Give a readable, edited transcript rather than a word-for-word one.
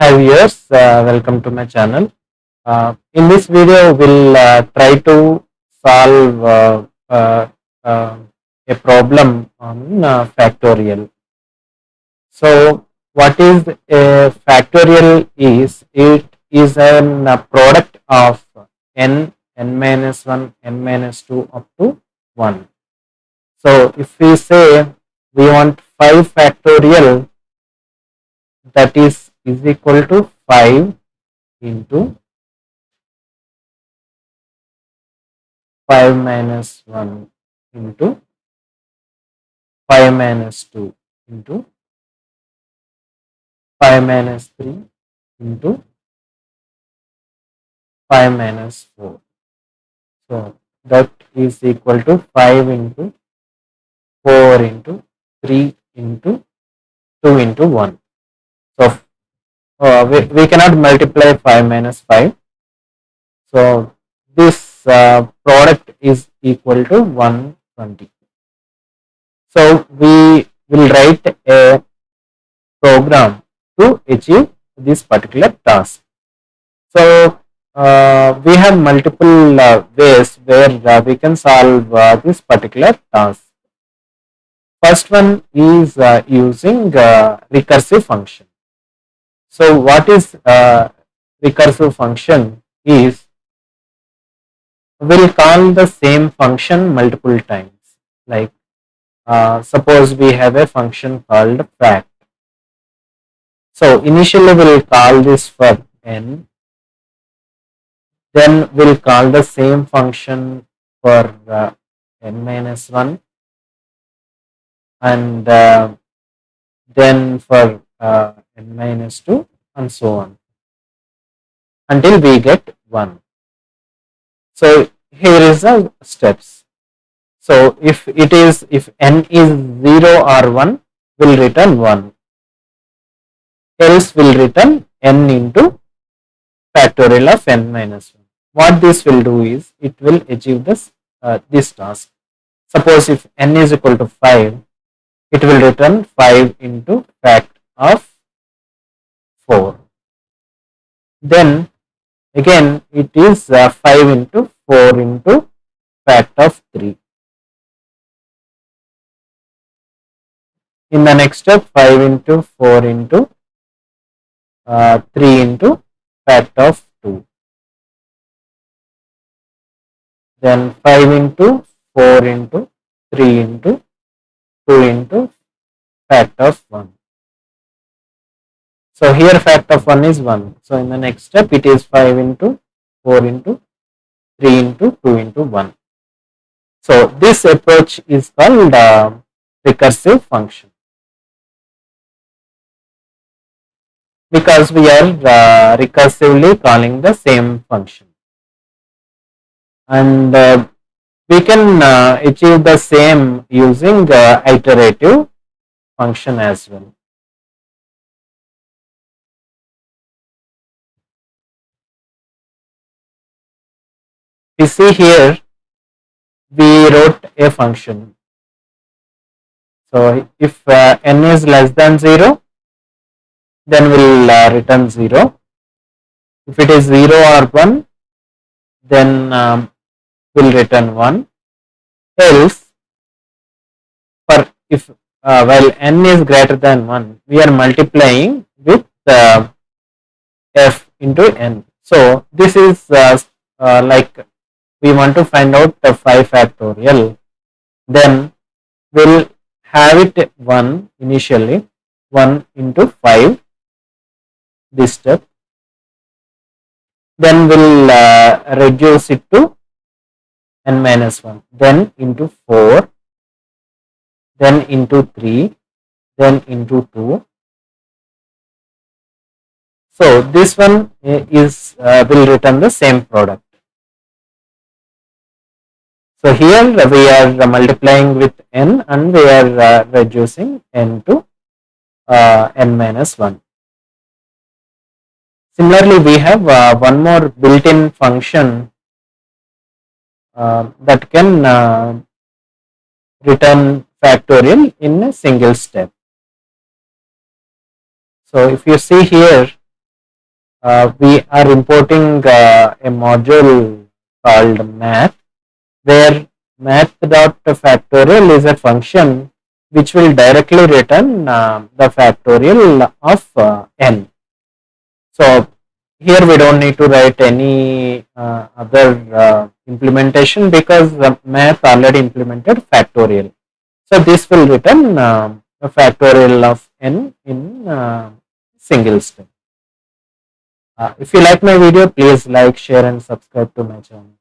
Hi viewers, welcome to my channel. In this video, we'll try to solve uh, a problem on factorial. So, what is a factorial is? It is a product of n minus 1, n minus 2 up to 1. So, if we say we want 5 factorial, that is equal to 5 into 5 minus 1 into 5 minus 2 into 5 minus 3 into 5 minus 4. So that is equal to 5 into 4 into 3 into 2 into 1. So we cannot multiply 5 minus 5. So this product is equal to 120. So we will write a program to achieve this particular task. So we have multiple ways where we can solve this particular task. First one is using recursive function. So what is recursive function is, we'll call the same function multiple times. Like suppose we have a function called fact. So initially we'll call this for n, then we'll call the same function for n minus 1, and then for n minus 2, and so on until we get 1. So here is the steps. So if n is 0 or 1, will return 1, else will return n into factorial of n minus 1. What this will do is, it will achieve this task. Suppose if n is equal to 5, it will return 5 into fact of 4. Then again it is 5 into 4 into fact of 3. In the next step, 5 into 4 into 3 into fact of 2. Then 5 into 4 into 3 into 2 into fact of 1. So here fact of 1 is 1. So in the next step, it is 5 into 4 into 3 into 2 into 1. So this approach is called recursive function, because we are recursively calling the same function. And we can achieve the same using iterative function as well. We see here, we wrote a function. So if n is less than 0, then we'll return 0. If it is 0 or 1, then we'll return 1. Else, for if while n is greater than 1, we are multiplying with f into n. So this is like we want to find out the 5 factorial. Then we'll have it 1 initially, 1 into 5, this step. Then we'll reduce it to n minus 1, then into 4, then into 3, then into 2. So this one is will return the same product. So here we are multiplying with n, and we are reducing n to n minus 1. Similarly, we have one more built-in function that can return factorial in a single step. So if you see here, we are importing a module called math, where math.factorial is a function which will directly return the factorial of n. So here we don't need to write any other implementation, because math already implemented factorial. So this will return a factorial of n in single step. If you like my video, please like, share and subscribe to my channel.